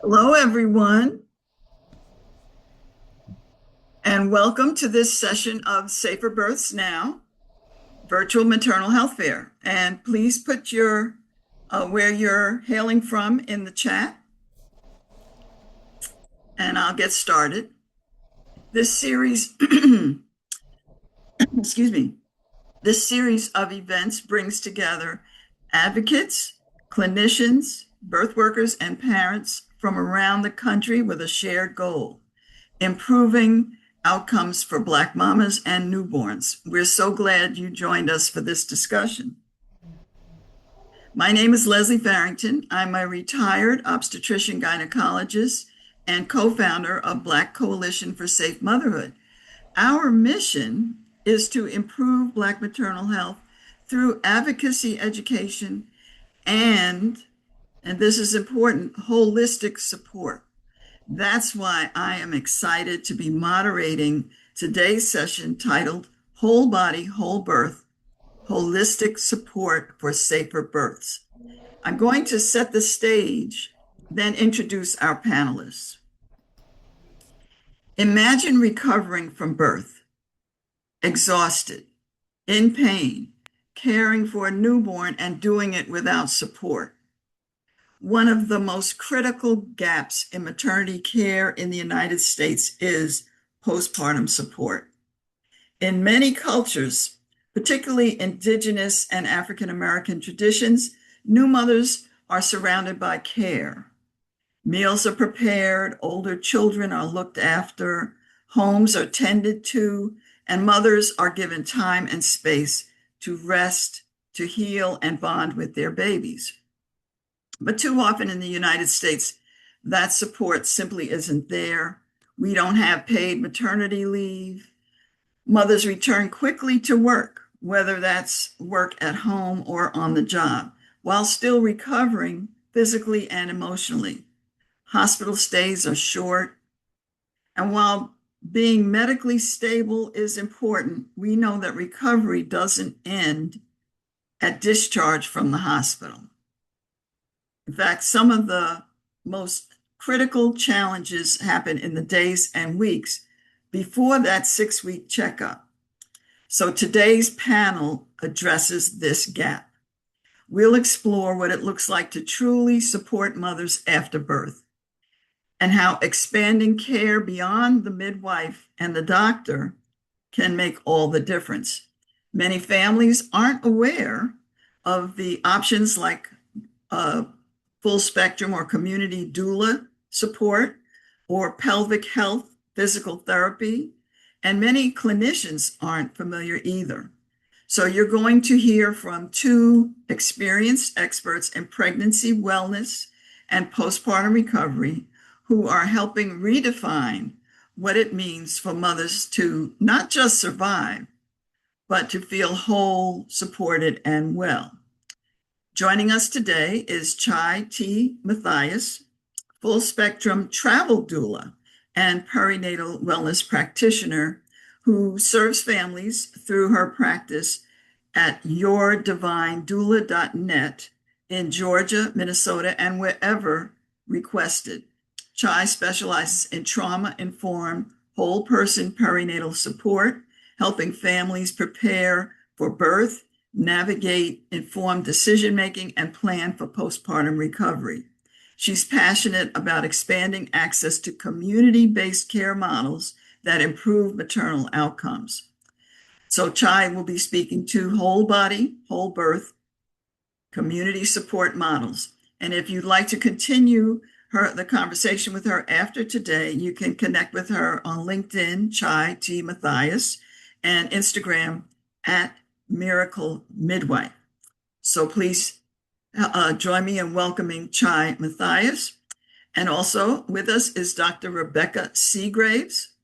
Hello, everyone, and welcome to this session of Safer Births Now, virtual maternal health fair. And please put your where you're hailing from in the chat, and I'll get started. This series, excuse me, this series of events brings together advocates, clinicians, birth workers, and parents from around the country with a shared goal: improving outcomes for Black mamas and newborns. We're so glad you joined us for this discussion. My name is Leslie Farrington. I'm a retired obstetrician gynecologist and co-founder of Black Coalition for Safe Motherhood. Our mission is to improve Black maternal health through advocacy, education, and this is important, holistic support. That's why I am excited to be moderating today's session titled Whole Body, Whole Birth, Holistic Support for Safer Births. I'm going to set the stage, then introduce our panelists. Imagine recovering from birth, exhausted, in pain, caring for a newborn and doing it without support. One of the most critical gaps in maternity care in the United States is postpartum support. In many cultures, particularly indigenous and African American traditions, new mothers are surrounded by care. Meals are prepared, older children are looked after, homes are tended to, and mothers are given time and space to rest, to heal, and bond with their babies. But too often in the United States, that support simply isn't there. We don't have paid maternity leave. Mothers return quickly to work, whether that's work at home or on the job, while still recovering physically and emotionally. Hospital stays are short. And while being medically stable is important, we know that recovery doesn't end at discharge from the hospital. In fact, some of the most critical challenges happen in the days and weeks before that 6-week checkup. So today's panel addresses this gap. We'll explore what it looks like to truly support mothers after birth and how expanding care beyond the midwife and the doctor can make all the difference. Many families aren't aware of the options like full spectrum or community doula support, or pelvic health, physical therapy, and many clinicians aren't familiar either. So you're going to hear from two experienced experts in pregnancy wellness and postpartum recovery who are helping redefine what it means for mothers to not just survive, but to feel whole, supported, and well. Joining us today is Chai T. Matthias, full spectrum travel doula and perinatal wellness practitioner who serves families through her practice at yourdivinedoula.net in Georgia, Minnesota, and wherever requested. Chai specializes in trauma-informed whole person perinatal support, helping families prepare for birth, navigate informed decision-making, and plan for postpartum recovery. She's passionate about expanding access to community-based care models that improve maternal outcomes. So Chai will be speaking to whole body, whole birth, community support models. And if you'd like to continue the conversation with her after today, you can connect with her on LinkedIn, Chai T. Matthias, and Instagram at Miracle Midwife. So please join me in welcoming Chai Matthias. And also with us is Dr. Rebecca Seagraves,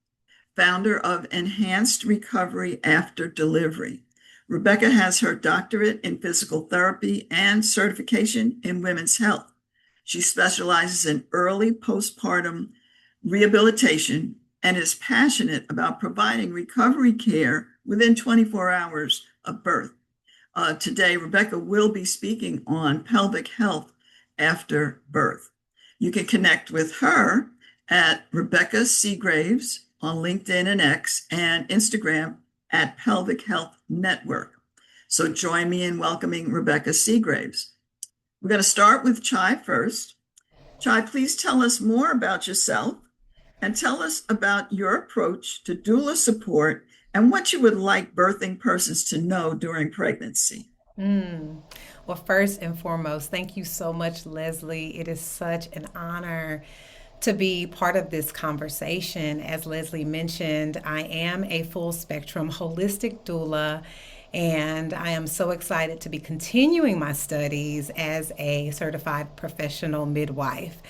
founder of Enhanced Recovery After Delivery. Rebecca has her doctorate in physical therapy and certification in women's health. She specializes in early postpartum rehabilitation and is passionate about providing recovery care within 24 hours of birth. Today, Rebecca will be speaking on pelvic health after birth. You can connect with her at Rebecca Seagraves on LinkedIn and X and Instagram at Pelvic Health Network. So join me in welcoming Rebecca Seagraves. We're going to start with Chai first. Chai, please tell us more about yourself and tell us about your approach to doula support and what you would like birthing persons to know during pregnancy. Mm. Well, first and foremost, thank you so much, Leslie. It is such an honor to be part of this conversation. As Leslie mentioned, I am a full spectrum holistic doula, and I am so excited to be continuing my studies as a certified professional midwife.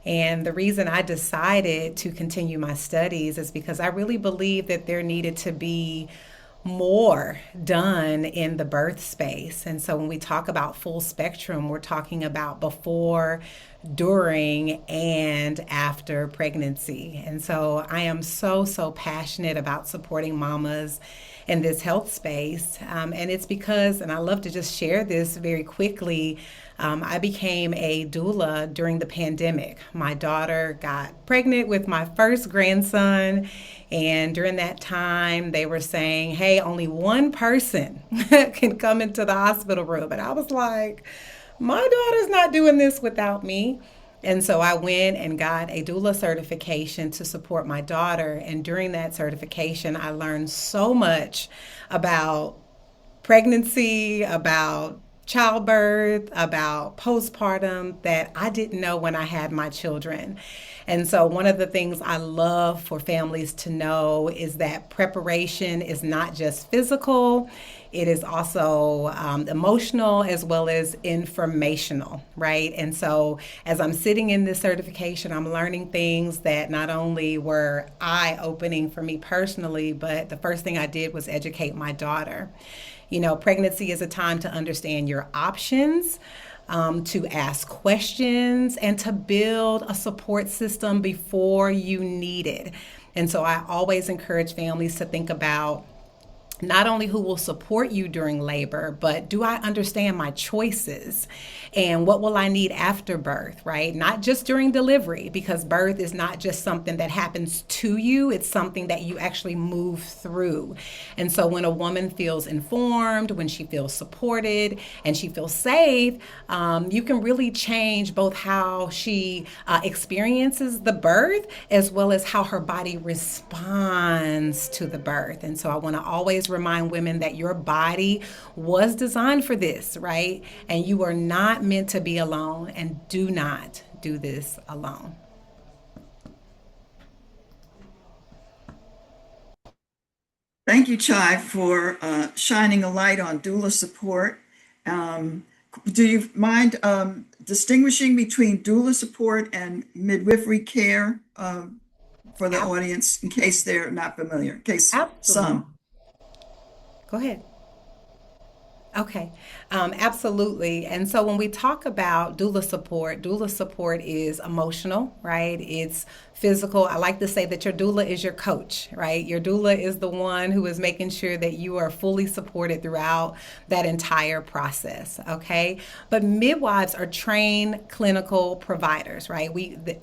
And the reason I decided to continue my studies is because I really believe that there needed to be more done in the birth space. And so when we talk about full spectrum, we're talking about before, during, and after pregnancy. And so I am so passionate about supporting mamas in this health space. And it's because, and I love to just share this very quickly, I became a doula during the pandemic. My daughter got pregnant with my first grandson. And during that time, they were saying, hey, only one person can come into the hospital room. And I was like, my daughter's not doing this without me. And so I went and got a doula certification to support my daughter. And during that certification, I learned so much about pregnancy, about childbirth, about postpartum that I didn't know when I had my children. And so, one of the things I love for families to know is that preparation is not just physical, it is also emotional as well as informational, right? And so, as I'm sitting in this certification, I'm learning things that not only were eye opening for me personally, but the first thing I did was educate my daughter. You know, pregnancy is a time to understand your options, to ask questions, and to build a support system before you need it. And so I always encourage families to think about not only who will support you during labor, but do I understand my choices? And what will I need after birth, right? Not just during delivery, because birth is not just something that happens to you, it's something that you actually move through. And so when a woman feels informed, when she feels supported, and she feels safe, you can really change both how she experiences the birth as well as how her body responds to the birth. And so I want to always remind women that your body was designed for this, right? And you are not meant to be alone, and do not do this alone. Thank you, Chai, for shining a light on doula support. Um, do you mind distinguishing between doula support and midwifery care for the Ab- audience in case they're not familiar, in case Absolutely. some? Go ahead. Okay, absolutely. And so when we talk about doula support is emotional, right? It's physical. I like to say that your doula is your coach, right? Your doula is the one who is making sure that you are fully supported throughout that entire process, okay? But midwives are trained clinical providers, right?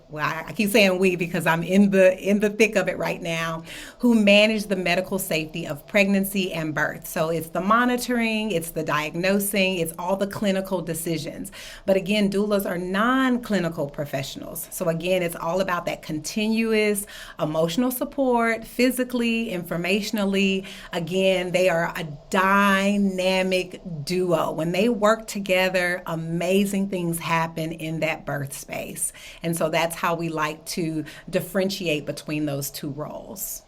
Well, I keep saying we because I'm in the thick of it right now, who manage the medical safety of pregnancy and birth. So it's the monitoring, it's the diagnosing, it's all the clinical decisions. But again, doulas are non-clinical professionals. So again, it's all about that continuous emotional support, physically, informationally. Again, they are a dynamic duo. When they work together, amazing things happen in that birth space. And so that's how we like to differentiate between those two roles.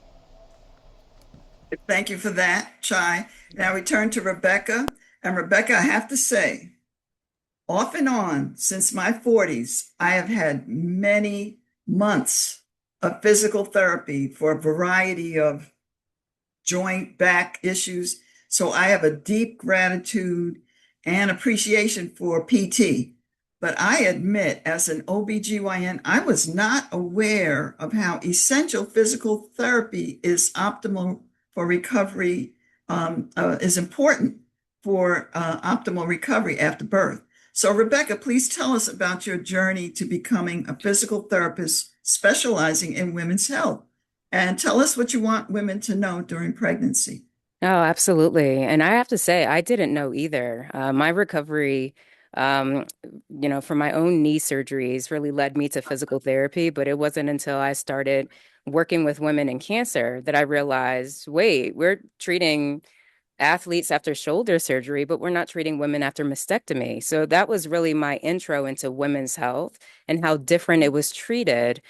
Thank you for that, Chai. Now we turn to Rebecca. And Rebecca, I have to say, off and on since my 40s, I have had many months of physical therapy for a variety of joint back issues. So I have a deep gratitude and appreciation for PT. But I admit, as an OBGYN, I was not aware of how essential physical therapy is optimal for recovery, is important for optimal recovery after birth. So, Rebecca, please tell us about your journey to becoming a physical therapist specializing in women's health. And tell us what you want women to know during pregnancy. Oh, absolutely. And I have to say, I didn't know either. My recovery, um, from my own knee surgeries really led me to physical therapy, but it wasn't until I started working with women in cancer that I realized, wait, we're treating athletes after shoulder surgery, but we're not treating women after mastectomy. So that was really my intro into women's health and how different it was treated,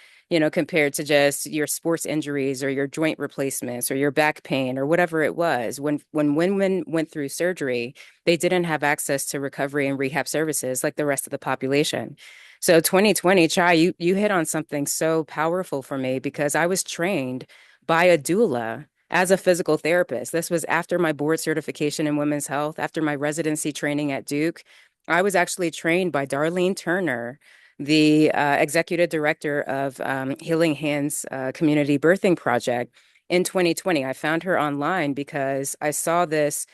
compared to just your sports injuries or your joint replacements or your back pain or whatever it was. When women went through surgery, they didn't have access to recovery and rehab services like the rest of the population. So 2020, Chai, you hit on something so powerful for me because I was trained by a doula as a physical therapist. This was after my board certification in women's health, after my residency training at Duke. I was actually trained by Darlene Turner, the executive director of Healing Hands Community Birthing Project in 2020. I found her online because I saw this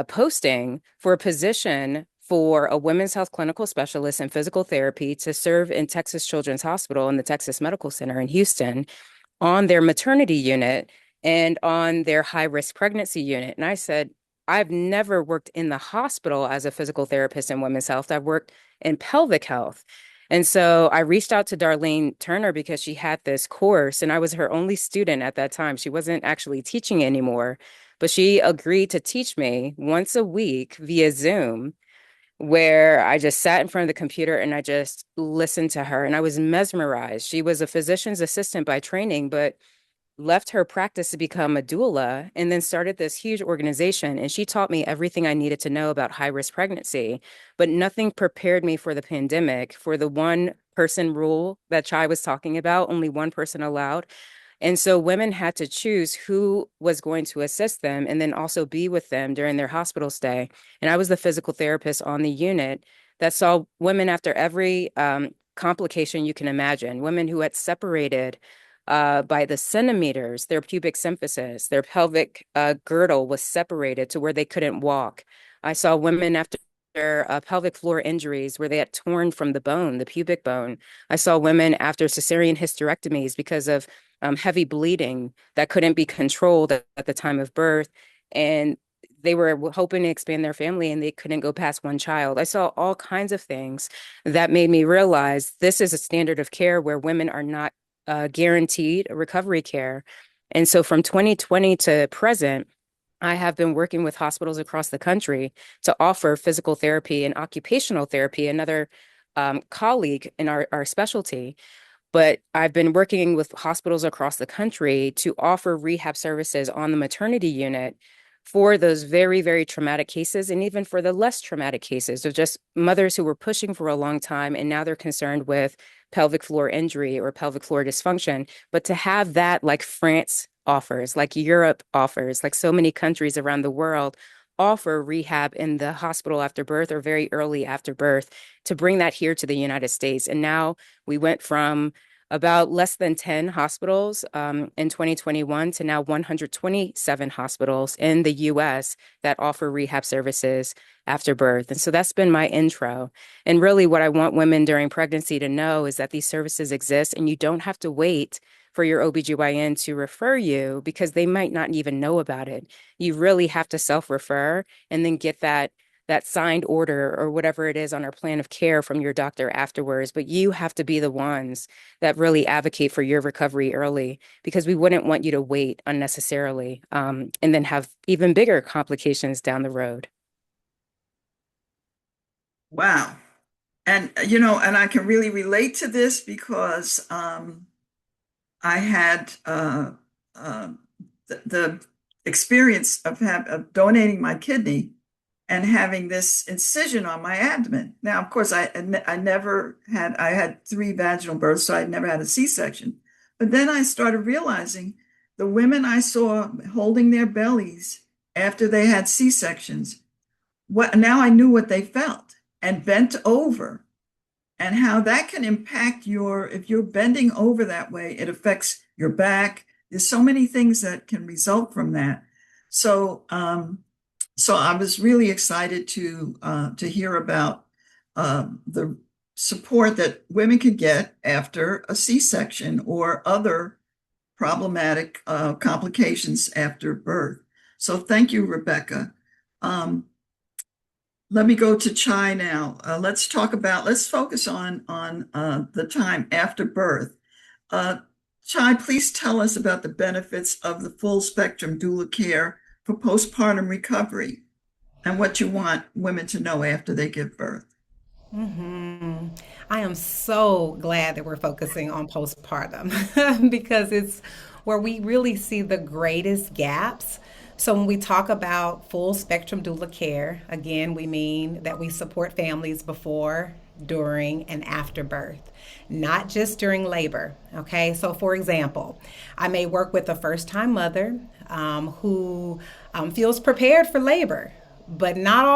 posting for a position for a women's health clinical specialist in physical therapy to serve in Texas Children's Hospital and the Texas Medical Center in Houston on their maternity unit and on their high risk pregnancy unit. And I said, I've never worked in the hospital as a physical therapist in women's health. I've worked in pelvic health. And so I reached out to Darlene Turner because she had this course and I was her only student at that time. She wasn't actually teaching anymore, but she agreed to teach me once a week via Zoom, where I just sat in front of the computer and I just listened to her and I was mesmerized. She was a physician's assistant by training, but left her practice to become a doula and then started this huge organization. And she taught me everything I needed to know about high risk pregnancy, but nothing prepared me for the pandemic, for the one person rule that Chai was talking about, only one person allowed. And so women had to choose who was going to assist them and then also be with them during their hospital stay. And I was the physical therapist on the unit that saw women after every complication you can imagine, women who had separated by the centimeters, their pubic symphysis, their pelvic girdle was separated to where they couldn't walk. I saw women after pelvic floor injuries where they had torn from the bone, the pubic bone. I saw women after cesarean hysterectomies because of heavy bleeding that couldn't be controlled at the time of birth. And they were hoping to expand their family and they couldn't go past one child. I saw all kinds of things that made me realize this is a standard of care where women are not guaranteed recovery care. And so from 2020 to present, I have been working with hospitals across the country to offer physical therapy and occupational therapy, another colleague in our specialty. But I've been working with hospitals across the country to offer rehab services on the maternity unit for those very, very traumatic cases, and even for the less traumatic cases of just mothers who were pushing for a long time and now they're concerned with pelvic floor injury or pelvic floor dysfunction. But to have that, like France offers, like Europe offers, like so many countries around the world offer rehab in the hospital after birth or very early after birth, to bring that here to the United States. And now we went from about less than 10 hospitals in 2021 to now 127 hospitals in the US that offer rehab services after birth. And so that's been my intro. And really, what I want women during pregnancy to know is that these services exist and you don't have to wait for your OBGYN to refer you because they might not even know about it. You really have to self-refer and then get that signed order or whatever it is on our plan of care from your doctor afterwards. But you have to be the ones that really advocate for your recovery early because we wouldn't want you to wait unnecessarily and then have even bigger complications down the road. Wow. And I can really relate to this because I had uh, the experience of donating my kidney and having this incision on my abdomen. Now, of course, I never had, I had three vaginal births, so I never had a C-section. But then I started realizing the women I saw holding their bellies after they had C-sections, what now I knew what they felt and bent over and how that can impact if you're bending over that way, it affects your back. There's so many things that can result from that. So, so I was really excited to hear about the support that women can get after a C-section or other problematic complications after birth. So thank you, Rebecca. Um, let me go to Chai now. Let's focus on the time after birth. Uh, Chai, please tell us about the benefits of the full spectrum doula care for postpartum recovery and what you want women to know after they give birth. Hmm. I am so glad that we're focusing on postpartum because it's where we really see the greatest gaps. So, when we talk about full spectrum doula care, again, we mean that we support families before, during, and after birth, not just during labor. Okay, so for example, I may work with a first time mother who feels prepared for labor, but not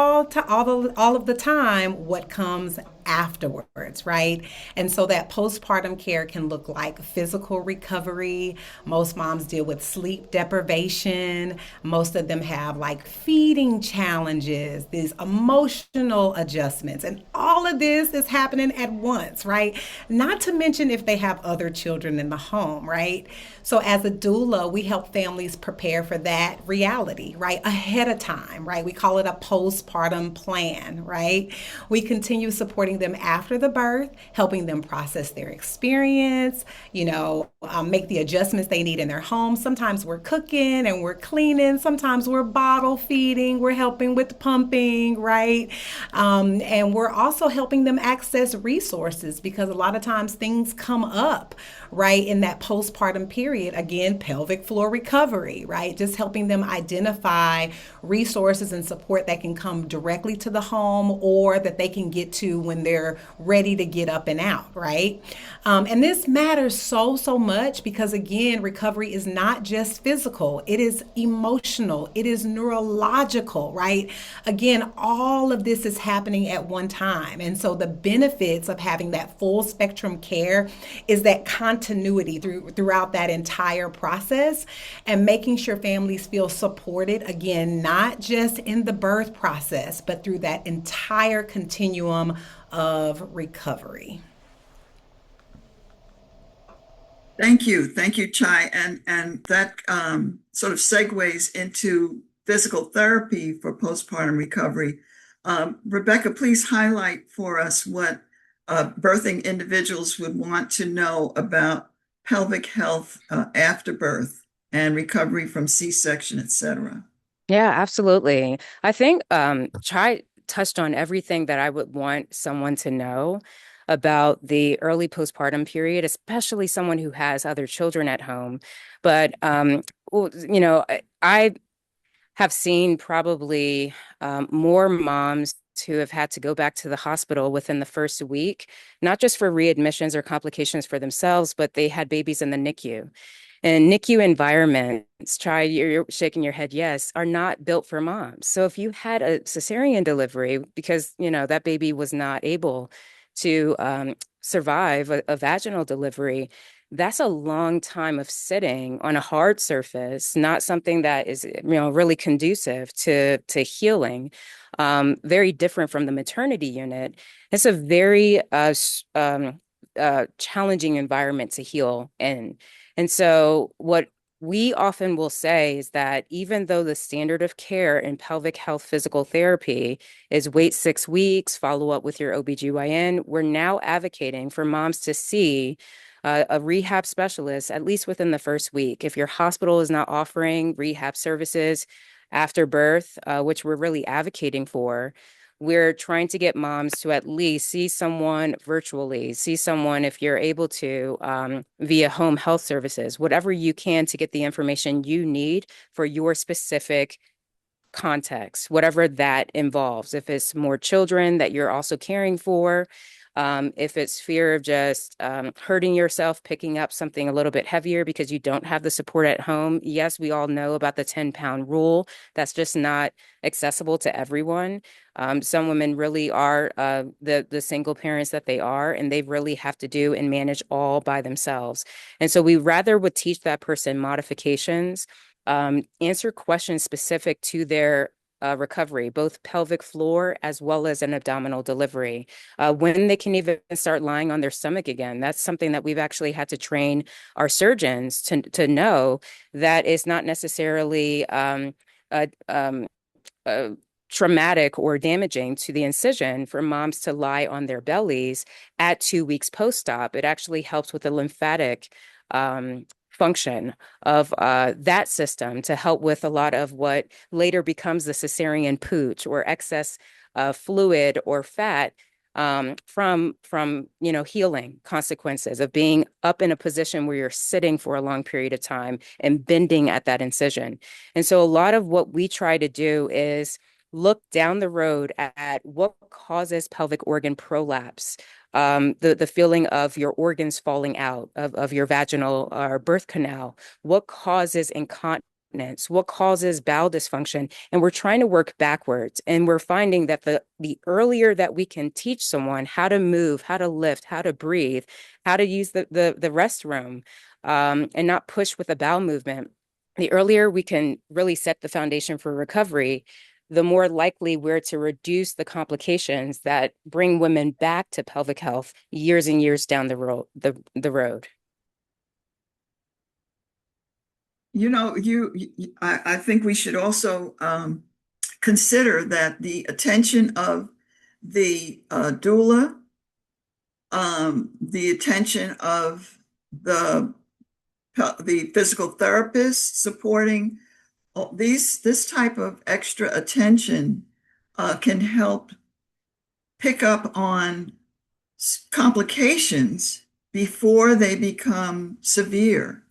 all of the time what comes afterwards, right? And so that postpartum care can look like physical recovery. Most moms deal with sleep deprivation. Most of them have like feeding challenges, these emotional adjustments, and all of this is happening at once, right? Not to mention if they have other children in the home, right? So as a doula, we help families prepare for that reality, right? Ahead of time, right? We call it a postpartum plan, right? We continue supporting them after the birth, helping them process their experience, make the adjustments they need in their home. Sometimes we're cooking and we're cleaning. Sometimes we're bottle feeding. We're helping with pumping, right? And we're also helping them access resources because a lot of times things come up, right, in that postpartum period. Again, pelvic floor recovery, right? Just helping them identify resources and support that can come directly to the home or that they can get to when they're ready to get up and out, right? And this matters so much because, again, recovery is not just physical, it is emotional, it is neurological, right? Again, all of this is happening at one time. And so the benefits of having that full spectrum care is that continuity throughout that entire process and making sure families feel supported, again, not just in the birth process, but through that entire continuum of recovery. Thank you, Chai, and that sort of segues into physical therapy for postpartum recovery. Rebecca, please highlight for us what birthing individuals would want to know about pelvic health after birth and recovery from C-section, etc. Yeah, absolutely. I think Chai touched on everything that I would want someone to know about the early postpartum period, especially someone who has other children at home. But I have seen probably more moms who have had to go back to the hospital within the first week, not just for readmissions or complications for themselves, but they had babies in the NICU. And NICU environments, try you're shaking your head, yes, are not built for moms. So if you had a cesarean delivery because, that baby was not able to survive a vaginal delivery, that's a long time of sitting on a hard surface, not something that is, really conducive to healing. Very different from the maternity unit. It's a very challenging environment to heal in. And so, what we often will say is that even though the standard of care in pelvic health physical therapy is wait 6 weeks, follow up with your OBGYN, we're now advocating for moms to see a rehab specialist at least within the first week. If your hospital is not offering rehab services after birth, which we're really advocating for, we're trying to get moms to at least see someone virtually, see someone if you're able to via home health services, whatever you can to get the information you need for your specific context, whatever that involves. If it's more children that you're also caring for, if it's fear of just hurting yourself, picking up something a little bit heavier because you don't have the support at home. Yes, we all know about the 10-pound rule. That's just not accessible to everyone. Some women really are the single parents that they are, and they really have to do and manage all by themselves. And so we rather would teach that person modifications, answer questions specific to their recovery, both pelvic floor as well as an abdominal delivery. When they can even start lying on their stomach again, that's something that we've actually had to train our surgeons to know that it's not necessarily a, uh, traumatic or damaging to the incision for moms to lie on their bellies at 2 weeks post-op. It actually helps with the lymphatic function of that system to help with a lot of what later becomes the cesarean pooch or excess fluid or fat from healing consequences of being up in a position where you're sitting for a long period of time and bending at that incision. And so a lot of what we try to do is look down the road at what causes pelvic organ prolapse, the feeling of your organs falling out of your vaginal or birth canal, what causes incontinence, what causes bowel dysfunction, and we're trying to work backwards. And we're finding that the earlier that we can teach someone how to move, how to lift, how to breathe, how to use the restroom, and not push with a bowel movement, the earlier we can really set the foundation for recovery, the more likely we're to reduce the complications that bring women back to pelvic health years and years down the road. I think we should also consider that the attention of the doula, the attention of the the physical therapist supporting this type of extra attention can help pick up on complications before they become severe.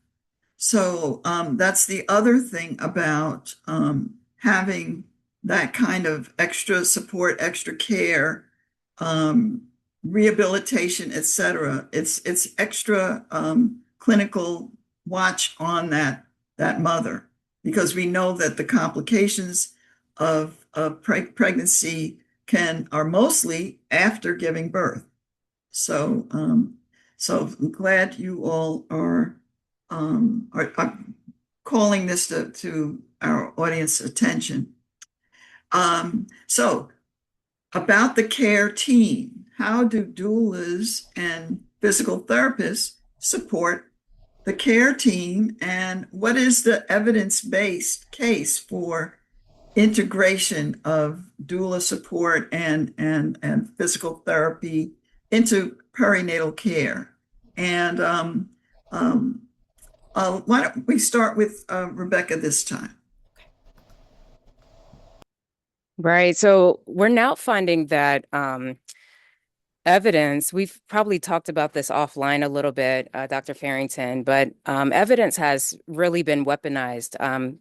So that's the other thing about having that kind of extra support, extra care, um, rehabilitation, etc. It's extra clinical watch on that mother because we know that the complications of pregnancy are mostly after giving birth. So so I'm glad you all are calling this to our audience attention. So about the care team, how do doulas and physical therapists support the care team, and what is the evidence-based case for integration of doula support and physical therapy into perinatal care? And why don't we start with Rebecca this time? Right. So we're now finding that evidence, we've probably talked about this offline a little bit, Dr. Farrington, but evidence has really been weaponized,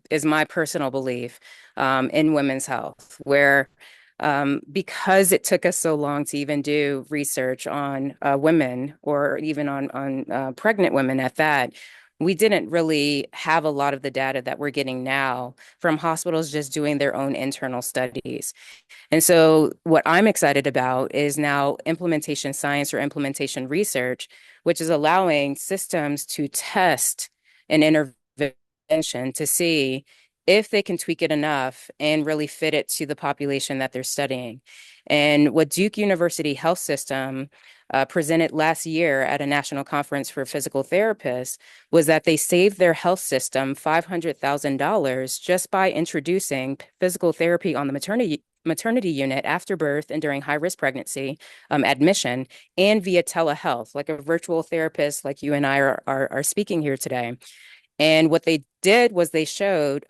is my personal belief, in women's health, where because it took us so long to even do research on women or even on pregnant women at that, we didn't really have a lot of the data that we're getting now from hospitals just doing their own internal studies. And so, what I'm excited about is now implementation science or implementation research, which is allowing systems to test an intervention to see if they can tweak it enough and really fit it to the population that they're studying. And what Duke University Health System presented last year at a national conference for physical therapists was that they saved their health system $500,000 just by introducing physical therapy on the maternity unit after birth and during high risk pregnancy admission and via telehealth, like a virtual therapist like you and I are speaking here today. And what they did was they showed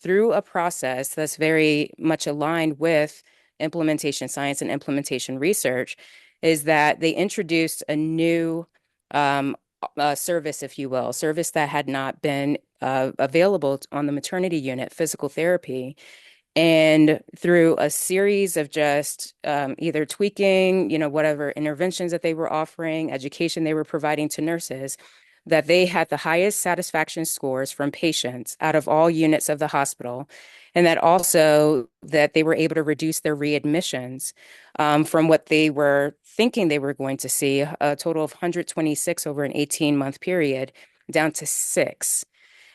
through a process that's very much aligned with implementation science and implementation research is that they introduced a new service, if you will, service that had not been available on the maternity unit, physical therapy. And through a series of just either tweaking, whatever interventions that they were offering, education they were providing to nurses, that they had the highest satisfaction scores from patients out of all units of the hospital. And that also that they were able to reduce their readmissions from what they were thinking they were going to see, a total of 126 over an 18-month period, down to 6.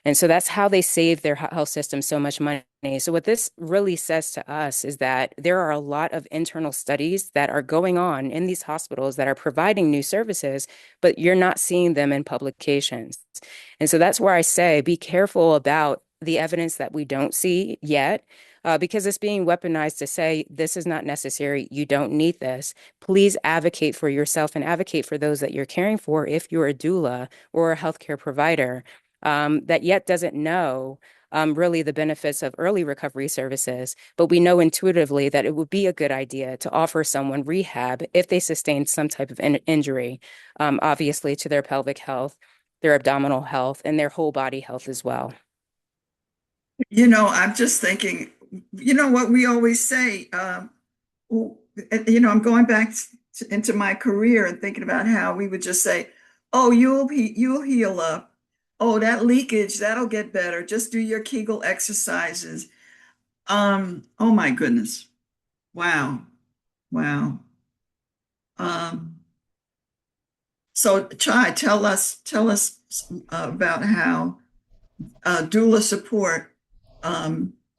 And so that's how they save their health system so much money. So what this really says to us is that there are a lot of internal studies that are going on in these hospitals that are providing new services, but you're not seeing them in publications. And so that's where I say be careful about the evidence that we don't see yet, because it's being weaponized to say this is not necessary. You don't need this. Please advocate for yourself and advocate for those that you're caring for if you're a doula or a healthcare provider that yet doesn't know really the benefits of early recovery services. But we know intuitively that it would be a good idea to offer someone rehab if they sustained some type of injury, obviously to their pelvic health, their abdominal health, and their whole body health as well. I'm just thinking, what we always say, I'm going back into my career and thinking about how we would just say, oh, you'll heal up. Oh, that leakage, that'll get better. Just do your Kegel exercises. Oh my goodness. Wow. Wow. Um, so Chai, tell us about how doula support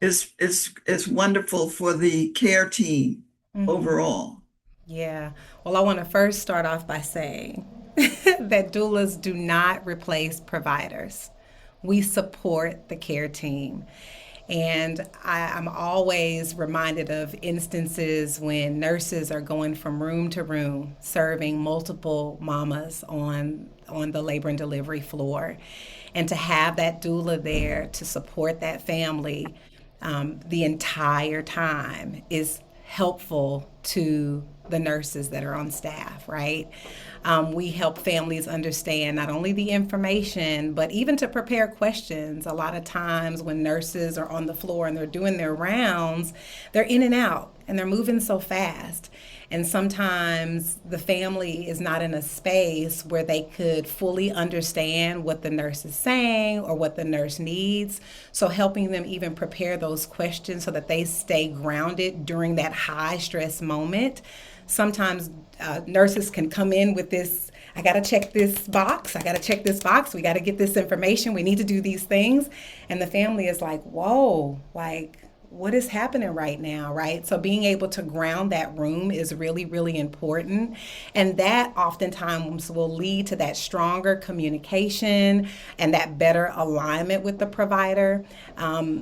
is wonderful for the care team Mhm. overall. Yeah. Well, I want to first start off by saying that doulas do not replace providers. We support the care team. And I'm always reminded of instances when nurses are going from room to room, serving multiple mamas on the labor and delivery floor. And to have that doula there to support that family the entire time is helpful to the nurses that are on staff, right? We help families understand not only the information, but even to prepare questions. A lot of times when nurses are on the floor and they're doing their rounds, they're in and out and they're moving so fast. And sometimes the family is not in a space where they could fully understand what the nurse is saying or what the nurse needs. So, helping them even prepare those questions so that they stay grounded during that high stress moment. Sometimes nurses can come in with this, I got to check this box. I got to check this box. We got to get this information. We need to do these things. And the family is like, whoa, like, what is happening right now, right? So being able to ground that room is really, really important. And that oftentimes will lead to that stronger communication and that better alignment with the provider.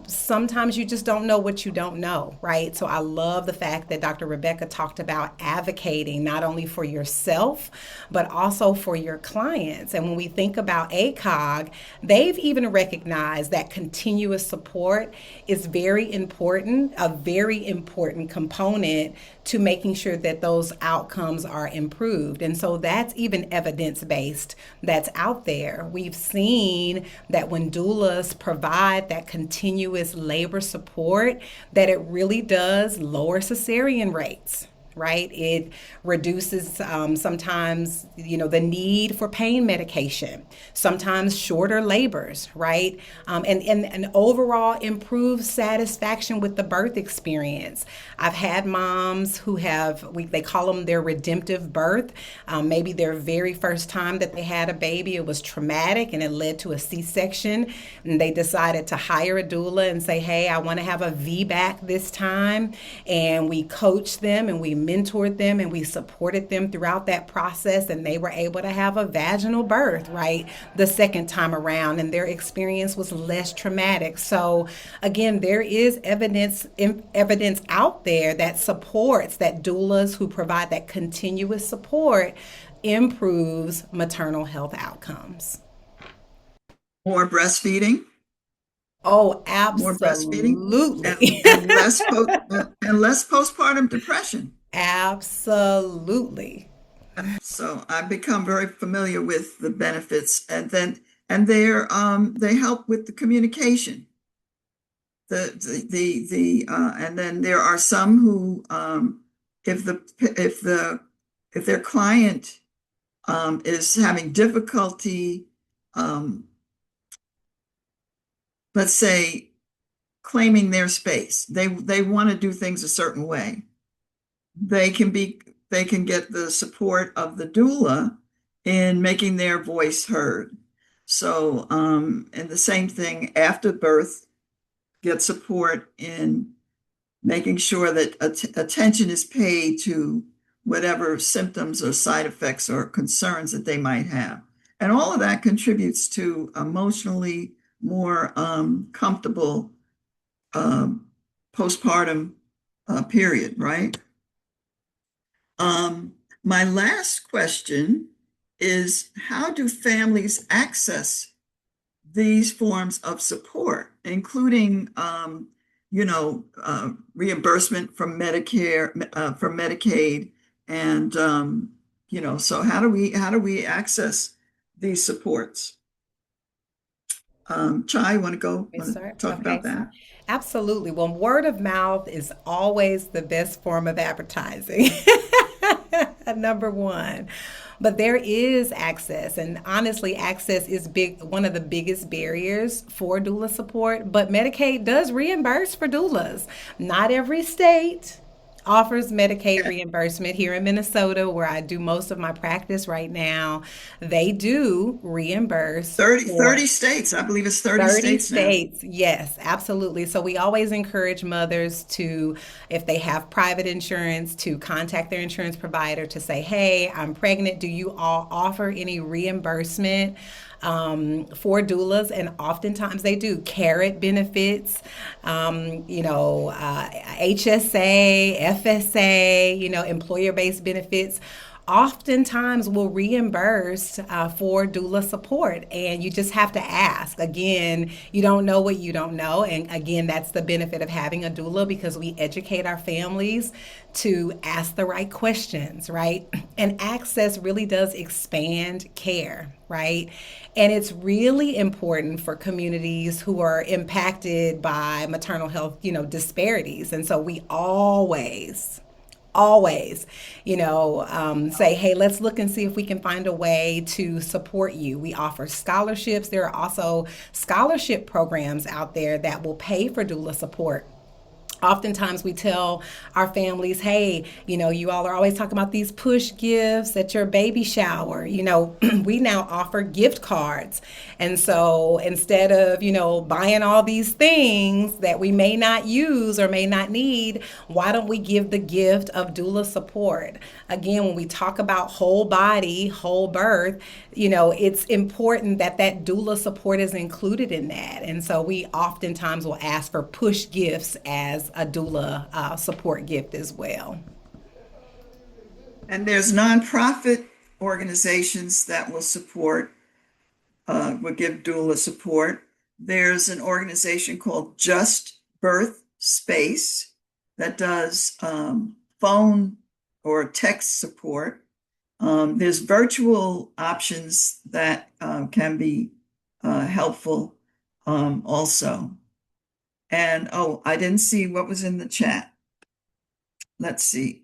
Sometimes you just don't know what you don't know, right? So I love the fact that Dr. Rebecca talked about advocating not only for yourself, but also for your clients. And when we think about ACOG, they've even recognized that continuous support is very important, a very important component to making sure that those outcomes are improved. And so that's even evidence based that's out there. We've seen that when doulas provide that continuous labor support, that it really does lower cesarean rates, right? It reduces sometimes, the need for pain medication, sometimes shorter labors, right? And overall improves satisfaction with the birth experience. I've had moms who they call them their redemptive birth. Maybe their very first time that they had a baby, it was traumatic and it led to a C-section. And they decided to hire a doula and say, hey, I want to have a VBAC this time. And we coached them and we mentored them and we supported them throughout that process, and they were able to have a vaginal birth, right, the second time around, and their experience was less traumatic. So again, there is evidence out there that supports that doulas who provide that continuous support improves maternal health outcomes. More breastfeeding, Oh, more breastfeeding, and absolutely. and less postpartum depression. Absolutely. So I've become very familiar with the benefits, they help with the communication. And then there are some who, if the if the if their client is having difficulty, um, let's say, claiming their space, they want to do things a certain way. They can be they can get the support of the doula in making their voice heard. So, and the same thing after birth, get support in making sure that attention is paid to whatever symptoms or side effects or concerns that they might have. And all of that contributes to emotionally more comfortable um, postpartum period, right? Um, my last question is, how do families access these forms of support, including, reimbursement from Medicare, from Medicaid, and so how do we access these supports? Chai, Yes, want to sir. talk about Okay. that? Absolutely. Well, word of mouth is always the best form of advertising. Number one. But there is access, and honestly, access is one of the biggest barriers for doula support. But Medicaid does reimburse for doulas. Not every state offers Medicaid reimbursement. Here in Minnesota, where I do most of my practice right now, they do reimburse 30 for states. I believe it's 30 30 states now. states. Yes, absolutely. So we always encourage mothers to, if they have private insurance, to contact their insurance provider to say, hey, I'm pregnant. Do you all offer any reimbursement for doulas? And oftentimes they do. Carrot benefits, HSA, FSA, employer based benefits oftentimes will reimburse for doula support, and you just have to ask. Again, you don't know what you don't know, and again, that's the benefit of having a doula, because we educate our families to ask the right questions, right? And access really does expand care, right? And it's really important for communities who are impacted by maternal health, disparities. And so we always, say, hey, let's look and see if we can find a way to support you. We offer scholarships. There are also scholarship programs out there that will pay for doula support. Oftentimes we tell our families, hey, you all are always talking about these push gifts at your baby shower. We now offer gift cards. And so instead of, buying all these things that we may not use or may not need, why don't we give the gift of doula support? Again, when we talk about whole body, whole birth, it's important that that doula support is included in that. And so we oftentimes will ask for push gifts as a doula support gift as well. And there's nonprofit organizations that will give doula support. There's an organization called Just Birth Space that does phone or text support. There's virtual options that can be helpful also. And oh, I didn't see what was in the chat. Let's see.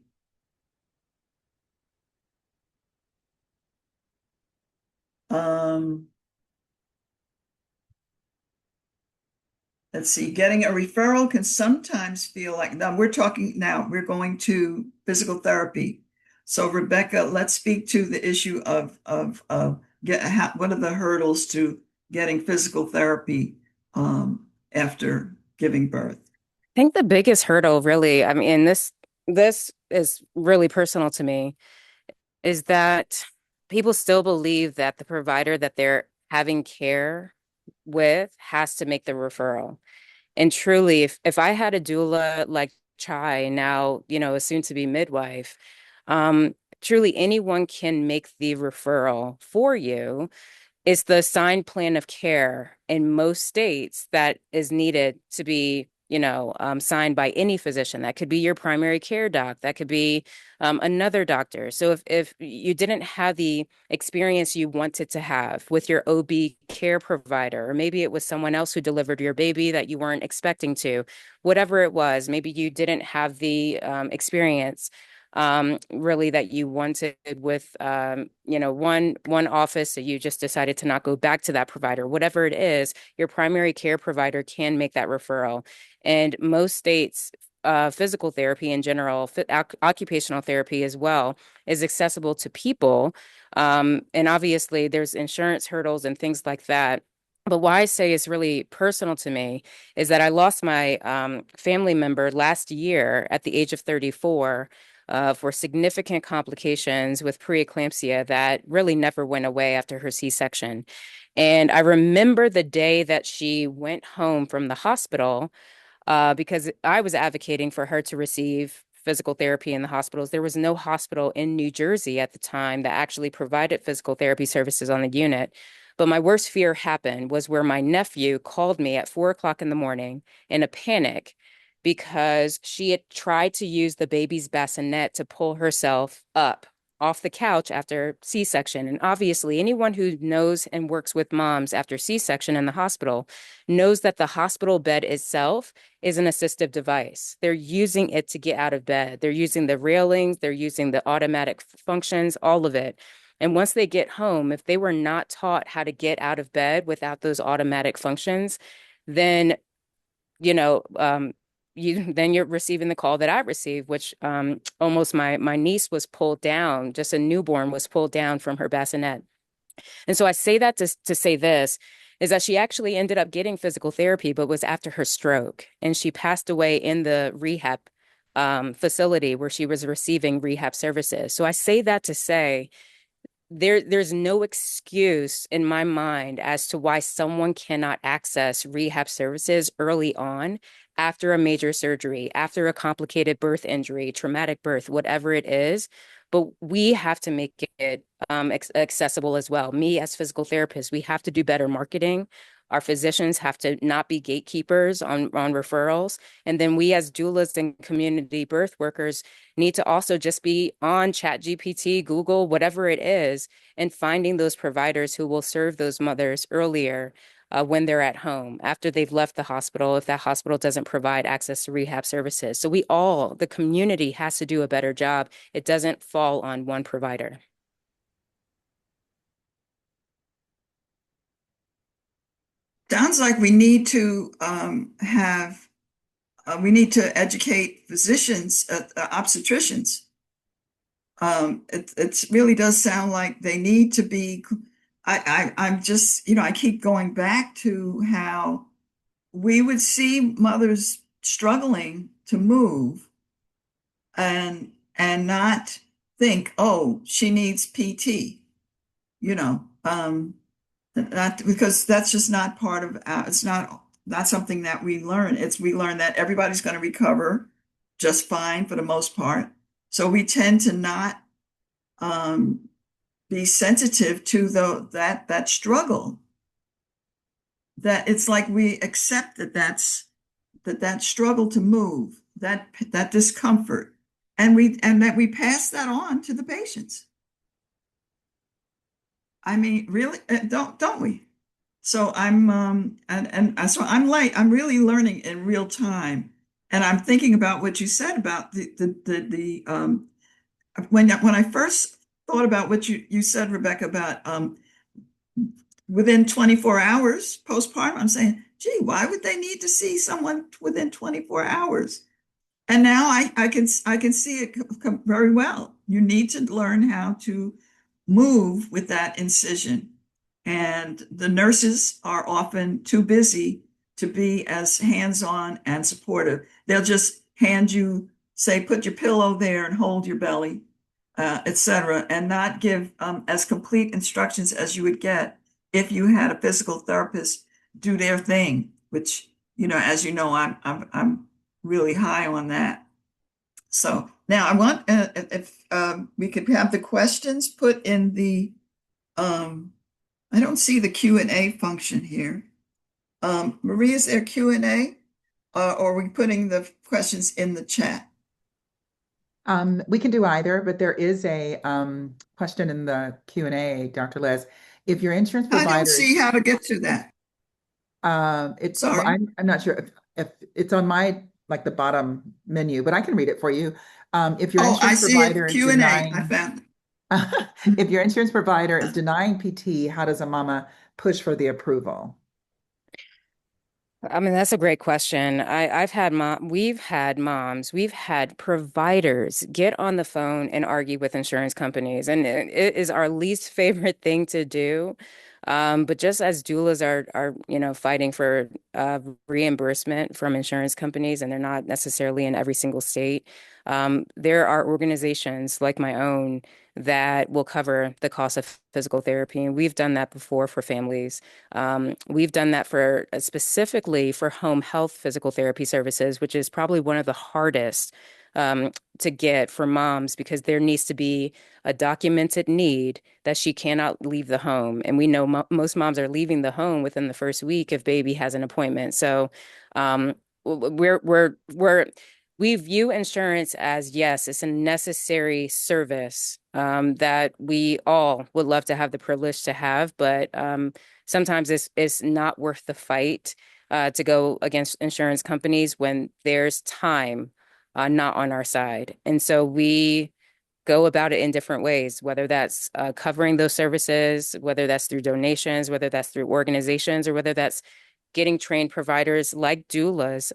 Um, let's see. Getting a referral can sometimes feel like, now we're going to physical therapy. So Rebecca, let's speak to the issue of what are the hurdles to getting physical therapy after giving birth? I think the biggest hurdle really, I mean, this is really personal to me, is that people still believe that the provider that they're having care with has to make the referral. And truly, if I had a doula like Chai, now, a soon to be midwife, truly anyone can make the referral for you. It's the assigned plan of care in most states that is needed to be, signed by any physician. That could be your primary care doc. That could be another doctor. So if you didn't have the experience you wanted to have with your OB care provider, or maybe it was someone else who delivered your baby that you weren't expecting to, whatever it was, maybe you didn't have the experience really that you wanted with one office, so you just decided to not go back to that provider. Whatever it is, your primary care provider can make that referral. And most states physical therapy in general, occupational therapy as well, is accessible to people. And obviously, there's insurance hurdles and things like that. But why I say it's really personal to me is that I lost my family member last year at the age of 34 for significant complications with preeclampsia that really never went away after her C-section. And I remember the day that she went home from the hospital because I was advocating for her to receive physical therapy in the hospitals. There was no hospital in New Jersey at the time that actually provided physical therapy services on the unit. But my worst fear happened was where my nephew called me at 4 o'clock in the morning in a panic because she had tried to use the baby's bassinet to pull herself up off the couch after C-section. And obviously, anyone who knows and works with moms after C-section in the hospital knows that the hospital bed itself is an assistive device. They're using it to get out of bed. They're using the railings, they're using the automatic functions, all of it. And once they get home, if they were not taught how to get out of bed without those automatic functions, then you know, you're receiving the call that I received, which almost my niece was pulled down, just a newborn was pulled down from her bassinet. And so I say that to say this is that she actually ended up getting physical therapy, but was after her stroke, and she passed away in the rehab facility where she was receiving rehab services. So I say that to say there's no excuse in my mind as to why someone cannot access rehab services early on after a major surgery, after a complicated birth injury, traumatic birth, whatever it is. But we have to make it accessible as well. Me as physical therapist, we have to do better marketing. Our physicians have to not be gatekeepers on referrals. And then we as doulas and community birth workers need to also just be on ChatGPT, Google, whatever it is, and finding those providers who will serve those mothers earlier when they're at home, after they've left the hospital, if that hospital doesn't provide access to rehab services. So the community has to do a better job. It doesn't fall on one provider. Sounds like we need to we need to educate physicians, obstetricians. It really does sound like they need to be. I'm just, I keep going back to how we would see mothers struggling to move and not think, oh, she needs PT, you know, not because that's just not part of it's not something that we learn. We learn that everybody's going to recover just fine for the most part. So we tend to not um, be sensitive to that struggle. That it's like we accept that struggle to move, that discomfort, and that we pass that on to the patients. I mean, really, don't we? So so I'm really learning in real time, and I'm thinking about what you said about the when I first thought about what you said, Rebecca, about within 24 hours postpartum. I'm saying, gee, why would they need to see someone within 24 hours? And now I can see it very well. You need to learn how to move with that incision. And the nurses are often too busy to be as hands-on and supportive. They'll just hand you, say, put your pillow there and hold your belly, etc., and not give as complete instructions as you would get if you had a physical therapist do their thing, which, as you know, I'm really high on that. So now I want if we could have the questions put in the I don't see the Q&A function here. Maria, is there Q&A, or are we putting the questions in the chat? We can do either, but there is a question in the Q&A, Dr. Les. If your insurance I don't provider, see how to get to that. well, Sorry. I'm not sure if it's on my the bottom menu, but I can read it for you. If your Oh, I insurance see it. provider is Q&A. I denying, found it. if your insurance provider is denying PT, how does a mama push for the approval? I mean, that's a great question. We've had moms, we've had providers get on the phone and argue with insurance companies, and it is our least favorite thing to do. But just as doulas are fighting for reimbursement from insurance companies, and they're not necessarily in every single state, there are organizations like my own that will cover the cost of physical therapy, and we've done that before for families. We've done that for specifically for home health physical therapy services, which is probably one of the hardest um, to get for moms because there needs to be a documented need that she cannot leave the home. And we know mo most moms are leaving the home within the first week if baby has an appointment. So um, we're we view insurance as, yes, it's a necessary service that we all would love to have the privilege to have, but sometimes it's not worth the fight to go against insurance companies when there's time not on our side. And so we go about it in different ways, whether that's covering those services, whether that's through donations, whether that's through organizations, or whether that's getting trained providers like doulas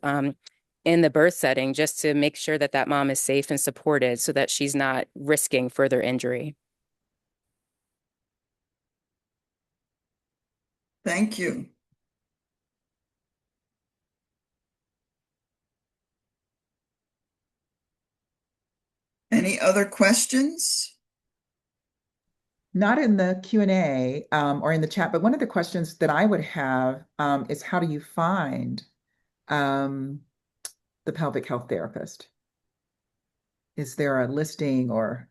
in the birth setting just to make sure that that mom is safe and supported so that she's not risking further injury. Thank you. Any other questions? Not in the Q&A or in the chat, but one of the questions that I would have is how do you find um, the pelvic health therapist? Is there a listing or?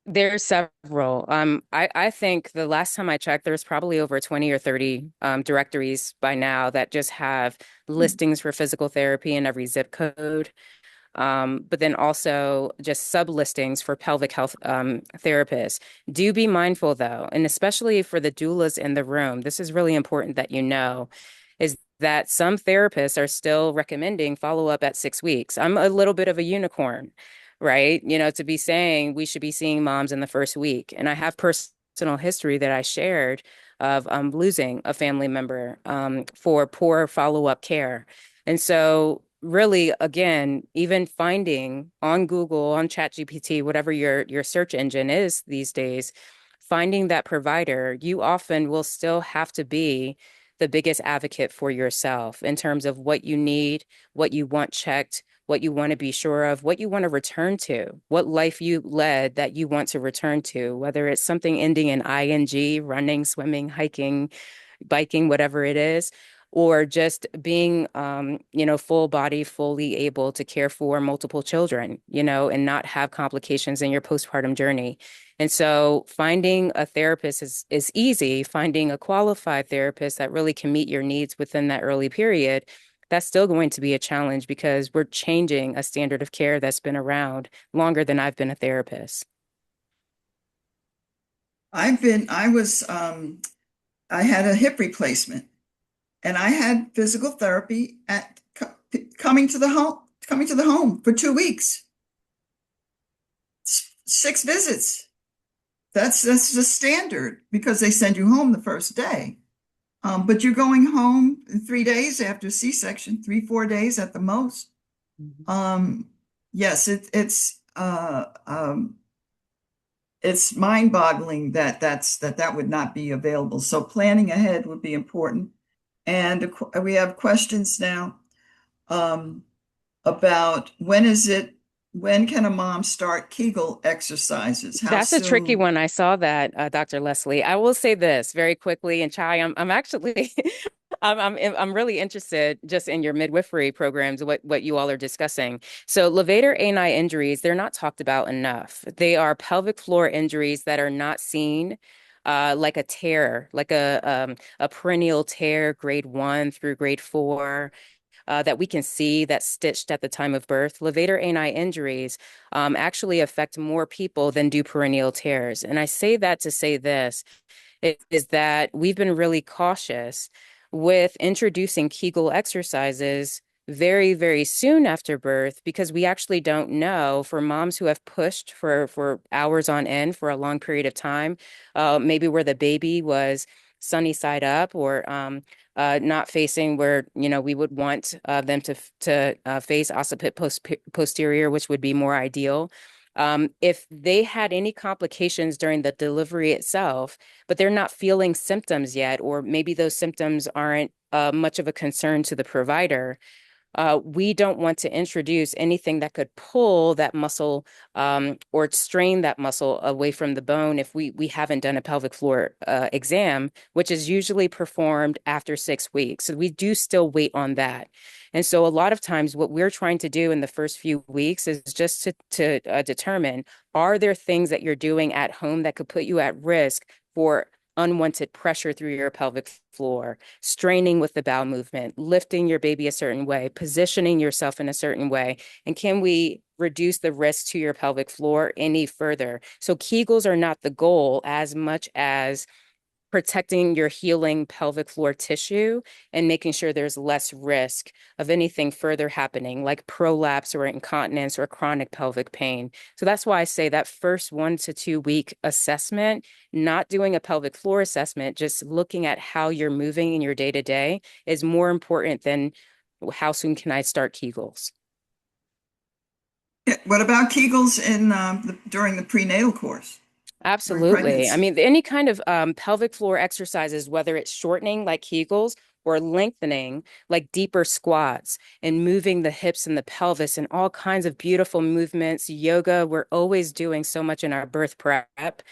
There's several. I think the last time I checked, there's probably over 20 or 30 directories by now that just have listings for physical therapy in every zip code. But then also just sub listings for pelvic health therapists. Do be mindful though, and especially for the doulas in the room, this is really important that you know, is that some therapists are still recommending follow up at 6 weeks. I'm a little bit of a unicorn, right? To be saying we should be seeing moms in the first week. And I have personal history that I shared of losing a family member for poor follow up care. And so really, again, even finding on Google, on ChatGPT, whatever your search engine is these days, finding that provider, you often will still have to be the biggest advocate for yourself in terms of what you need, what you want checked, what you want to be sure of, what you want to return to, what life you led that you want to return to, whether it's something ending in ing, running, swimming, hiking, biking, whatever it is, or just being, full body, fully able to care for multiple children, and not have complications in your postpartum journey. And so finding a therapist is easy. Finding a qualified therapist that really can meet your needs within that early period, that's still going to be a challenge because we're changing a standard of care that's been around longer than I've been a therapist. I had a hip replacement and I had physical therapy coming to the home for 2 weeks, 6 visits. That's the standard because they send you home the first day. But you're going home in 3 days after C-section, 3, 4 days at the most. Yes, it's mind-boggling that would not be available. So planning ahead would be important. And we have questions now about when can a mom start Kegel exercises? How That's a tricky soon? one. I saw that, Dr. Leslie. I will say this very quickly, and Chai, I'm actually, I'm really interested just in your midwifery programs, what you all are discussing. So levator ani injuries, they're not talked about enough. They are pelvic floor injuries that are not seen. Like a tear, like a perennial tear, grade 1 through grade 4, that we can see that's stitched at the time of birth. Levator ani injuries actually affect more people than do perennial tears. And I say that to say this is that we've been really cautious with introducing Kegel exercises very, very soon after birth because we actually don't know for moms who have pushed for hours on end for a long period of time, maybe where the baby was sunny side up, or not facing where, we would want them to face occiput posterior, which would be more ideal. If they had any complications during the delivery itself, but they're not feeling symptoms yet, or maybe those symptoms aren't much of a concern to the provider, we don't want to introduce anything that could pull that muscle, or strain that muscle away from the bone if we haven't done a pelvic floor exam, which is usually performed after 6 weeks. So we do still wait on that. And so a lot of times what we're trying to do in the first few weeks is just to determine, are there things that you're doing at home that could put you at risk for unwanted pressure through your pelvic floor, straining with the bowel movement, lifting your baby a certain way, positioning yourself in a certain way? And can we reduce the risk to your pelvic floor any further? So Kegels are not the goal as much as protecting your healing pelvic floor tissue and making sure there's less risk of anything further happening, like prolapse or incontinence or chronic pelvic pain. So that's why I say that first 1 to 2 week assessment, not doing a pelvic floor assessment, just looking at how you're moving in your day to day, is more important than how soon can I start Kegels. What about Kegels during the prenatal course, during Absolutely. I pregnancy? mean, any kind of pelvic floor exercises, whether it's shortening like Kegels or lengthening like deeper squats and moving the hips and the pelvis and all kinds of beautiful movements. Yoga, we're always doing so much in our birth prep,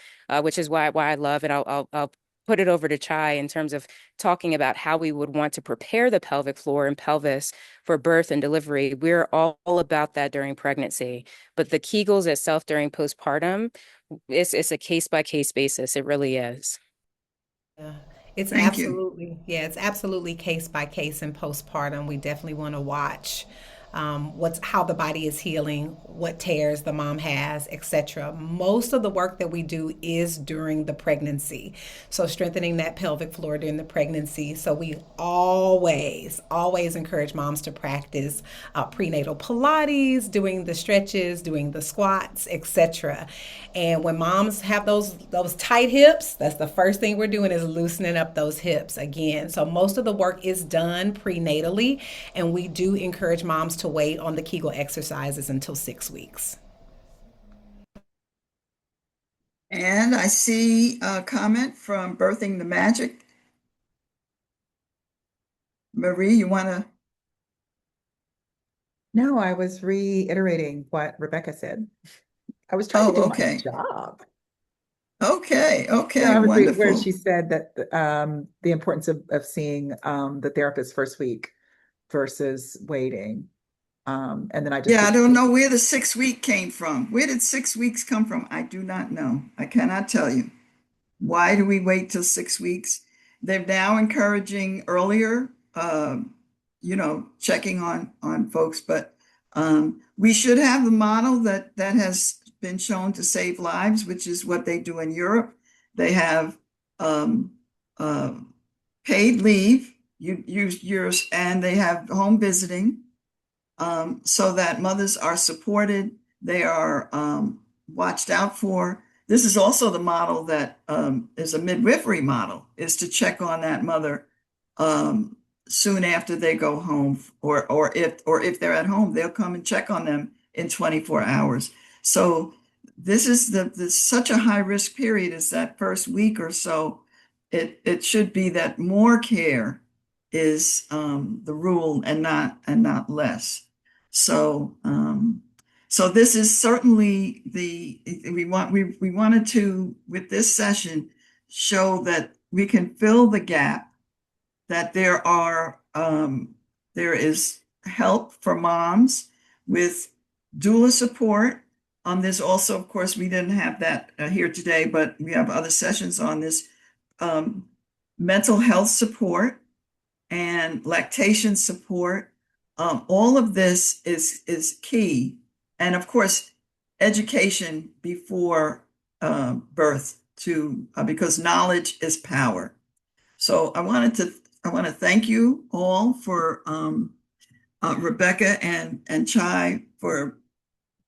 which is why I love it. I'll put it over to Chai in terms of talking about how we would want to prepare the pelvic floor and pelvis for birth and delivery. We're all about that during pregnancy. But the Kegels itself during postpartum, it's a case by case basis. It really is. Yeah. Thank you. It's absolutely case by case in postpartum. We definitely want to watch what's how the body is healing, what tears the mom has, etc. Most of the work that we do is during the pregnancy, so strengthening that pelvic floor during the pregnancy. So we always encourage moms to practice prenatal Pilates, doing the stretches, doing the squats, etc. And when moms have those tight hips, that's the first thing we're doing is loosening up those hips again. So most of the work is done prenatally, and we do encourage moms to wait on the Kegel exercises until 6 weeks. And I see a comment from Birthing the Magic. Marie, you want to? No, I was reiterating what Rebecca said. I was trying to do Oh, my okay. job. Okay. No, Okay. I was where Wonderful. she said that the importance of seeing the therapist first week versus waiting. And then I just Yeah, I put, don't know where the 6 week came from. Where did 6 weeks come from? I do not know. I cannot tell you. Why do we wait till 6 weeks? They're now encouraging earlier, checking on folks, but we should have the model that has been shown to save lives, which is what they do in Europe. They have um, uh, paid leave, you use yours, and they have home visiting, so that mothers are supported, they are watched out for. This is also the model that is a midwifery model, is to check on that mother soon after they go home, or if they're at home, they'll come and check on them in 24 hours. So this is such a high risk period is that first week or so. It should be that more care is the rule and not less. So, so this is certainly we wanted to, with this session, show that we can fill the gap, that there is help for moms with doula support. There's also, of course, we didn't have that here today, but we have other sessions on this, um, mental health support and lactation support. All of this is key, and of course, education before birth, to because knowledge is power. So I want to thank you all for Rebecca and Chai for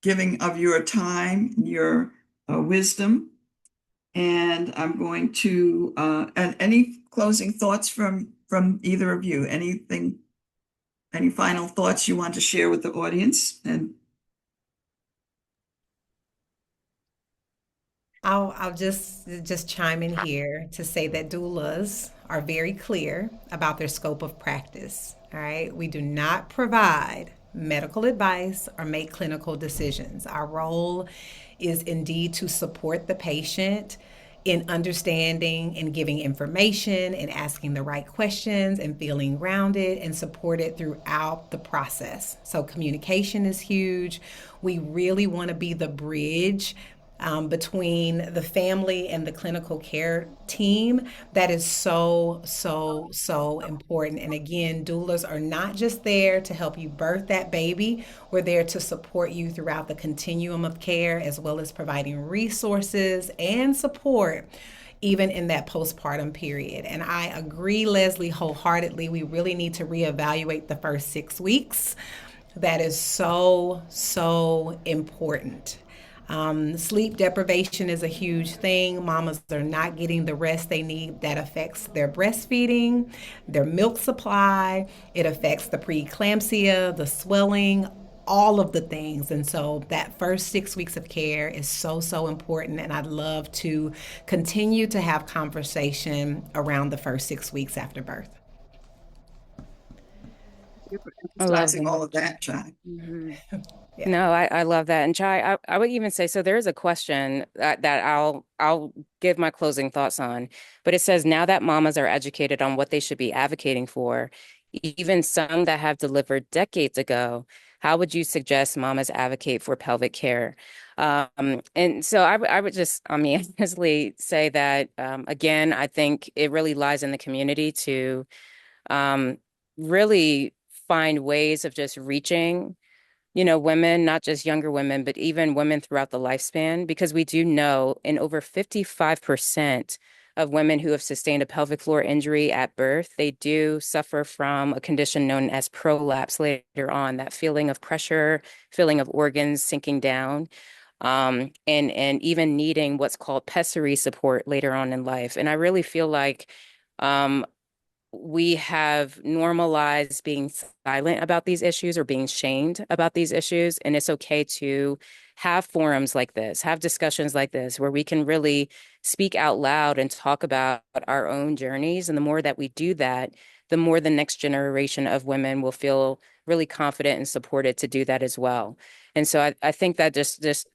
giving of your time, your wisdom. And I'm going to, and any closing thoughts from either of you? Anything, any final thoughts you want to share with the audience? And I'll just chime in here to say that doulas are very clear about their scope of practice. All right, we do not provide medical advice or make clinical decisions. Our role is indeed to support the patient in understanding and giving information and asking the right questions and feeling grounded and supported throughout the process. So, communication is huge. We really want to be the bridge between the family and the clinical care team. That is so important. And again, doulas are not just there to help you birth that baby, we're there to support you throughout the continuum of care, as well as providing resources and support even in that postpartum period. And I agree, Leslie, wholeheartedly. We really need to reevaluate the first 6 weeks. That is so important. Sleep deprivation is a huge thing. Mamas are not getting the rest they need. That affects their breastfeeding, their milk supply. It affects the preeclampsia, the swelling, all of the things. And so that first 6 weeks of care is so important. And I'd love to continue to have conversation around the first 6 weeks after birth. thank you for I love emphasizing all that. of that, Chai. Mhm. Yeah. No, I love that. And Chai, I would even say, so there is a question that I'll give my closing thoughts on, but it says now that mamas are educated on what they should be advocating for, even some that have delivered decades ago, how would you suggest mamas advocate for pelvic care? And so I would just, I mean, honestly say that again, I think it really lies in the community to um, really find ways of just reaching women, not just younger women, but even women throughout the lifespan, because we do know in over 55% of women who have sustained a pelvic floor injury at birth, they do suffer from a condition known as prolapse later on, that feeling of pressure, feeling of organs sinking down. And even needing what's called pessary support later on in life. And I really feel like um, we have normalized being silent about these issues or being shamed about these issues. And it's okay to have forums like this, have discussions like this, where we can really speak out loud and talk about our own journeys. And the more that we do that, the more the next generation of women will feel really confident and supported to do that as well. And so I think that just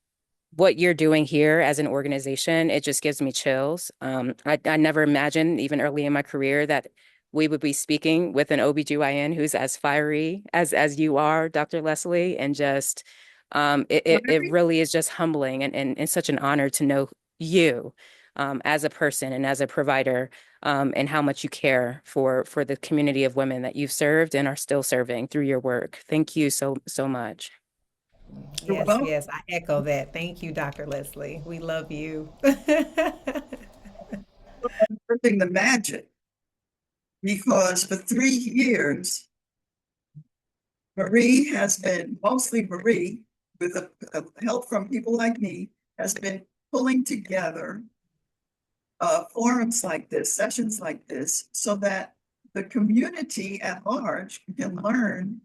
what you're doing here as an organization, it just gives me chills. I never imagined, even early in my career, that we would be speaking with an OBGYN who's as fiery as you are, Dr. Leslie. And just it really is just humbling and such an honor to know you as a person and as a provider, and how much you care for the community of women that you've served and are still serving through your work. Thank you so much. You're Yes, welcome. yes, I echo that. Thank you, Dr. Leslie. We love you. Birthing the magic, because for 3 years, Marie has been, mostly Marie, with help from people like me, has been pulling together forums like this, sessions like this, so that the community at large can learn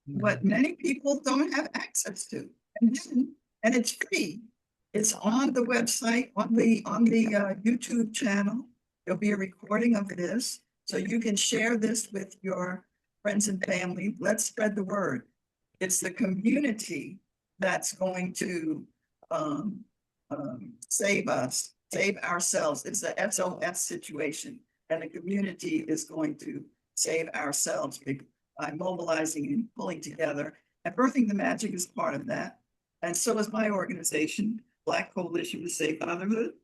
what many people don't have access to. And it's free. It's on the website, on the YouTube channel. There'll be a recording of this, so you can share this with your friends and family. Let's spread the word. It's the community that's going to save us, save ourselves. It's a SOS situation, and the community is going to save ourselves by mobilizing and pulling together. And Birthing the Magic is part of that. And so is my organization, Black Coalition for Safe Motherhood.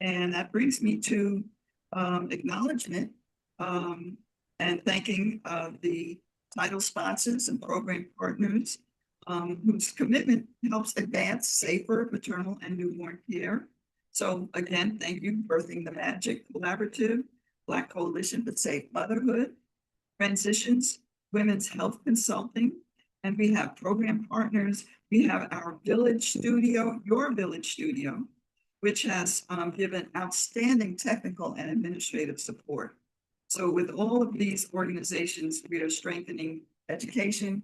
And that brings me to acknowledgement and thanking the title sponsors and program partners whose commitment helps advance safer maternal and newborn care. So again, thank you, Birthing the Magic Collaborative, Black Coalition for Safe Motherhood, Transitions, Women's Health Consulting, and we have program partners. We have our Village Studio, your Village Studio, which has given outstanding technical and administrative support. So with all of these organizations, we are strengthening education,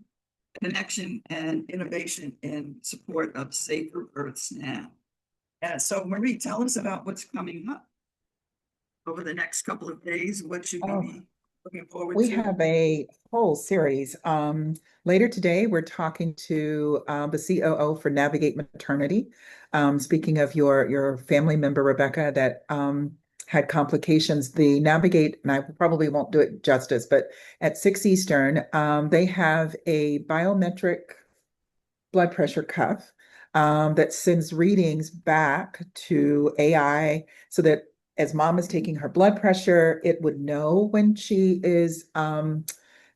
connection, and innovation in support of safer births now. So Marie, tell us about what's coming up over the next couple of days. What should we Oh, be looking forward we to? have a whole series. Later today, we're talking to the COO for Navigate Maternity. Speaking of your family member, Rebecca, that had complications, the Navigate, and I probably won't do it justice, but at 6 Eastern, they have a biometric blood pressure cuff that sends readings back to AI so that as mom is taking her blood pressure, it would know when she is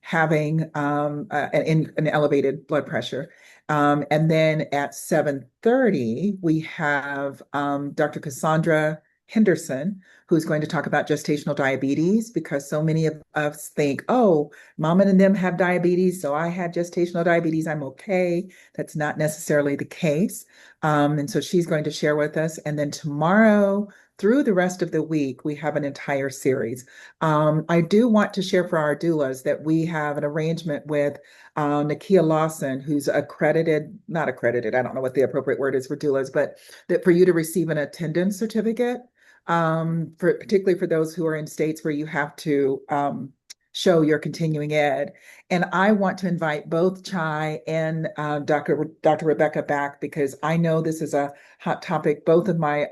having an elevated blood pressure. And then at 7:30, we have Dr. Cassandra Henderson, who's going to talk about gestational diabetes, because so many of us think, oh, mom and them have diabetes, so I had gestational diabetes, I'm okay. That's not necessarily the case. And so she's going to share with us. And then tomorrow, through the rest of the week, we have an entire series. I do want to share for our doulas that we have an arrangement with Nakia Lawson, who's accredited, not accredited, I don't know what the appropriate word is for doulas, but that for you to receive an attendance certificate, for particularly for those who are in states where you have to show your continuing ed. And I want to invite both Chai and Dr. Rebecca back, because I know this is a hot topic. Both my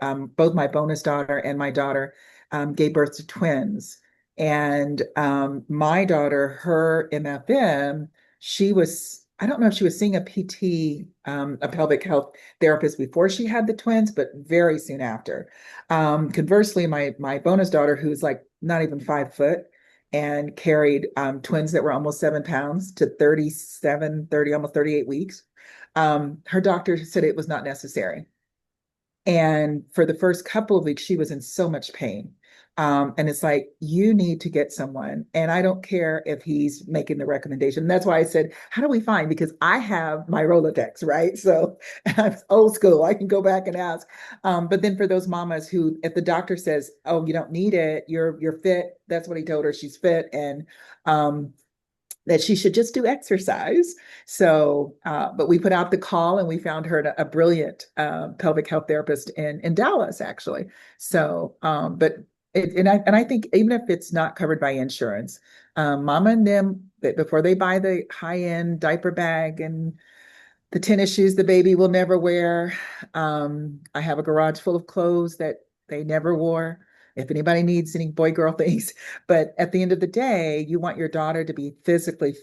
bonus daughter and my daughter gave birth to twins. And my daughter, her MFM, I don't know if she was seeing a PT, a pelvic health therapist before she had the twins, but very soon after. Conversely, my bonus daughter, who's like not even 5 foot, and carried twins that were almost 7 pounds to 37, 30, almost 38 weeks. Her doctor said it was not necessary. And for the first couple of weeks, she was in so much pain. And it's like, you need to get someone. And I don't care if he's making the recommendation. That's why I said, how do we find? Because I have my Rolodex, right? So I'm old school. I can go back and ask. But then for those mamas who, if the doctor says, oh, you don't need it, you're fit. That's what he told her. She's fit. And that she should just do exercise. So, but we put out the call and we found her a brilliant pelvic health therapist in Dallas, actually. So, and I think even if it's not covered by insurance, mama and them, before they buy the high-end diaper bag and the tennis shoes the baby will never wear. I have a garage full of clothes that they never wore. If anybody needs any boy girl things, but at the end of the day, you want your daughter to be physically,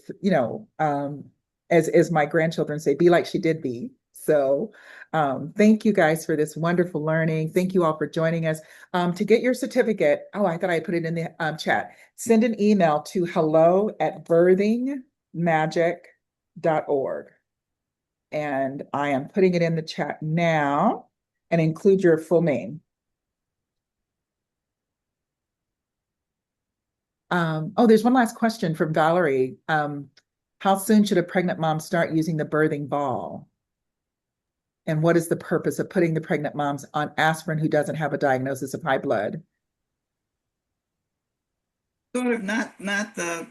as my grandchildren say, be like she did be. So thank you guys for this wonderful learning. Thank you all for joining us. To get your certificate, oh, I thought I put it in the chat. Send an email to hello@birthingmagic.org. And I am putting it in the chat now, and include your full name. Oh, there's one last question from Valerie. How soon should a pregnant mom start using the birthing ball? And what is the purpose of putting the pregnant moms on aspirin who doesn't have a diagnosis of high blood? Sort of not the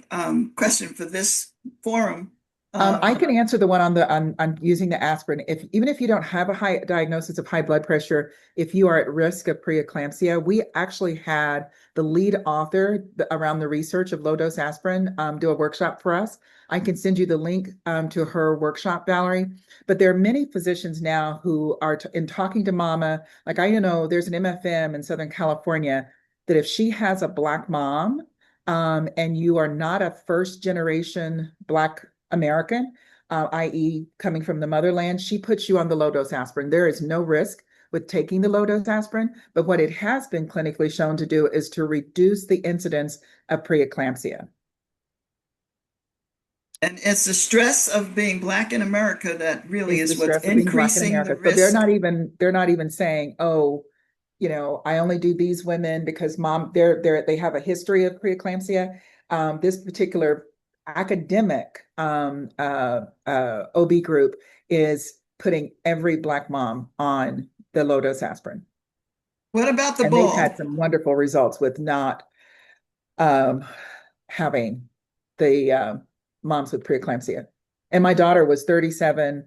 question for this forum. I can answer the one on using the aspirin. Even if you don't have a high diagnosis of high blood pressure, if you are at risk of preeclampsia, we actually had the lead author around the research of low dose aspirin do a workshop for us. I can send you the link to her workshop, Valerie. But there are many physicians now who are in talking to mama. Like there's an MFM in Southern California that if she has a Black mom, and you are not a first generation Black American, i.e., coming from the motherland, she puts you on the low dose aspirin. There is no risk with taking the low dose aspirin, but what it has been clinically shown to do is to reduce the incidence of preeclampsia. And it's the stress of being Black in America that really It's the is what's stress of being Black in increasing the America. So they're risk. not even saying, oh, I only do these women because mom, they have a history of preeclampsia. This particular academic OB group is putting every Black mom on the low dose aspirin. What about the And they've ball? had some wonderful results with not um, having the moms with preeclampsia. And my daughter was 37,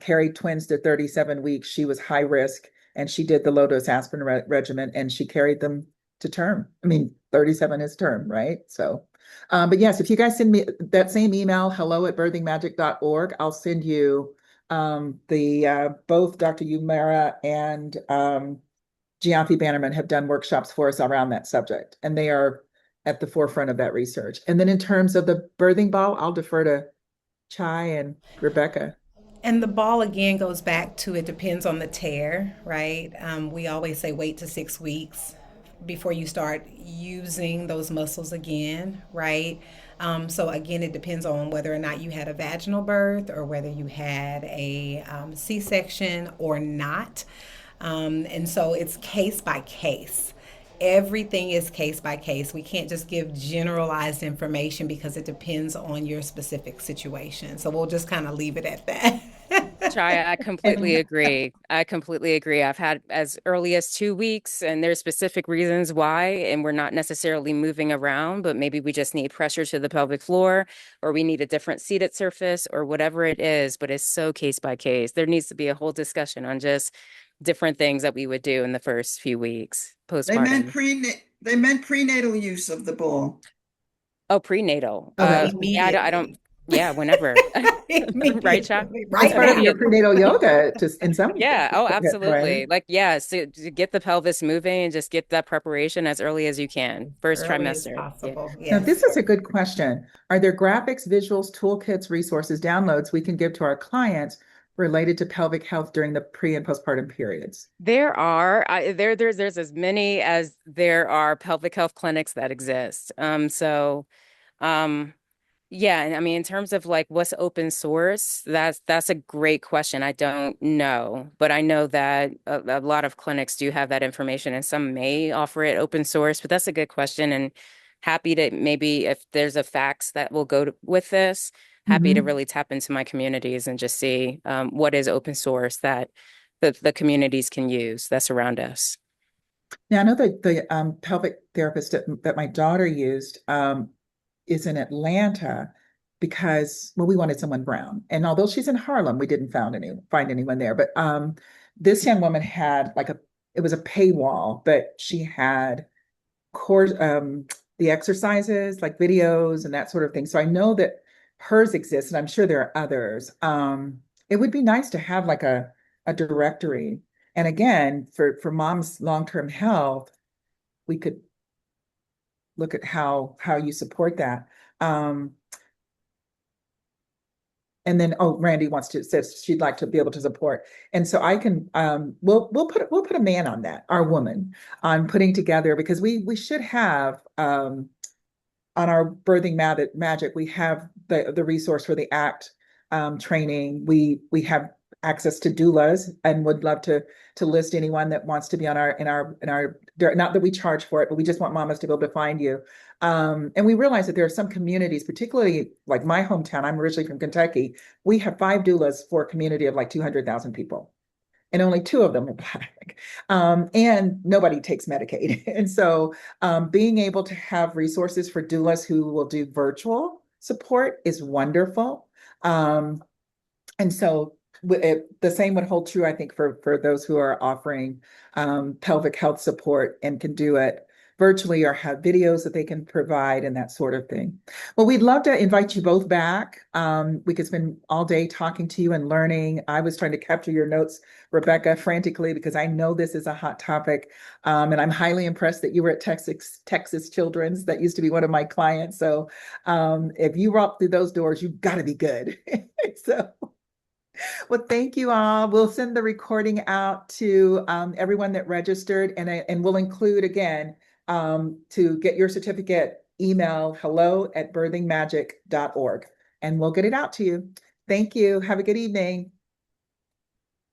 carried twins to 37 weeks. She was high risk, and she did the low dose aspirin regimen, and she carried them to term. I mean, 37 is term, right? So, but yes, if you guys send me that same email, hello@birthingmagic.org, I'll send you the both Dr. Umera and Gianfi Bannerman have done workshops for us around that subject, and they are at the forefront of that research. And then in terms of the birthing ball, I'll defer to Chai and Rebecca. And the ball again goes back to it depends on the tear, right? We always say wait to 6 weeks before you start using those muscles again, right? So again, it depends on whether or not you had a vaginal birth or whether you had a C-section or not. And so it's case by case. Everything is case by case. We can't just give generalized information because it depends on your specific situation. So we'll just kind of leave it at that. Chai, I completely And agree. I completely agree. I've had as early as 2 weeks, and there's specific reasons why, and we're not necessarily moving around, but maybe we just need pressure to the pelvic floor, or we need a different seated surface, or whatever it is. But it's so case by case. There needs to be a whole discussion on just different things that we would do in the first few weeks postpartum. They meant prenatal use of the ball. Oh, prenatal. oh, that was Yeah, I don't, Immediately. yeah, whenever. Right, Chai? Immediately. that's Right part of now. your prenatal yoga, just in some Yeah, oh, way. absolutely. Like, yeah, so to get the pelvis moving and just get that preparation as early as you can, first Early as trimester. Yeah. possible. Now, Yes. this is a good question. Are there graphics, visuals, toolkits, resources, downloads we can give to our clients related to pelvic health during the pre and postpartum periods? There are there's as many as there are pelvic health clinics that exist. Um Yeah, and I mean, in terms of like what's open source, that's a great question. I don't know, but I know that a lot of clinics do have that information, and some may offer it open source. But that's a good question, and happy to maybe if there's a fax that will go with this, happy to Mhm. really tap into my communities and just see what is open source that the communities can use that's around us. Now, I know that the pelvic therapist that my daughter used is in Atlanta because, well, we wanted someone brown. And although she's in Harlem, we didn't find anyone there. But this young woman had it was a paywall, but she had course the exercises like videos and that sort of thing. So I know that hers exists, and I'm sure there are others. It would be nice to have like a directory. And again, for mom's long-term health, we could look at how you support that. Um, and then Randy says she'd like to be able to support. And so I can we'll put a man on that, our woman, on putting together, because we should have on our magic, we have the resource for the ACT training. We have access to doulas, and would love to list anyone that wants to be on our not that we charge for it, but we just want mamas to be able to find you. And we realize that there are some communities, particularly like my hometown. I'm originally from Kentucky. We have 5 doulas for a community of like 200,000 people, and only 2 of them are Black. And nobody takes Medicaid. And so being able to have resources for doulas who will do virtual support is wonderful. And so the same would hold true, I think, for those who are offering pelvic health support and can do it virtually or have videos that they can provide and that sort of thing. Well, we'd love to invite you both back. We could spend all day talking to you and learning. I was trying to capture your notes, Rebecca, frantically, because I know this is a hot topic. And I'm highly impressed that you were at Texas Children's. That used to be one of my clients. So if you walk through those doors, you've got to be good. So well, thank you all. We'll send the recording out to everyone that registered, and we'll include again to get your certificate, email hello@birthingmagic.org, and we'll get it out to you. Thank you. Have a good evening.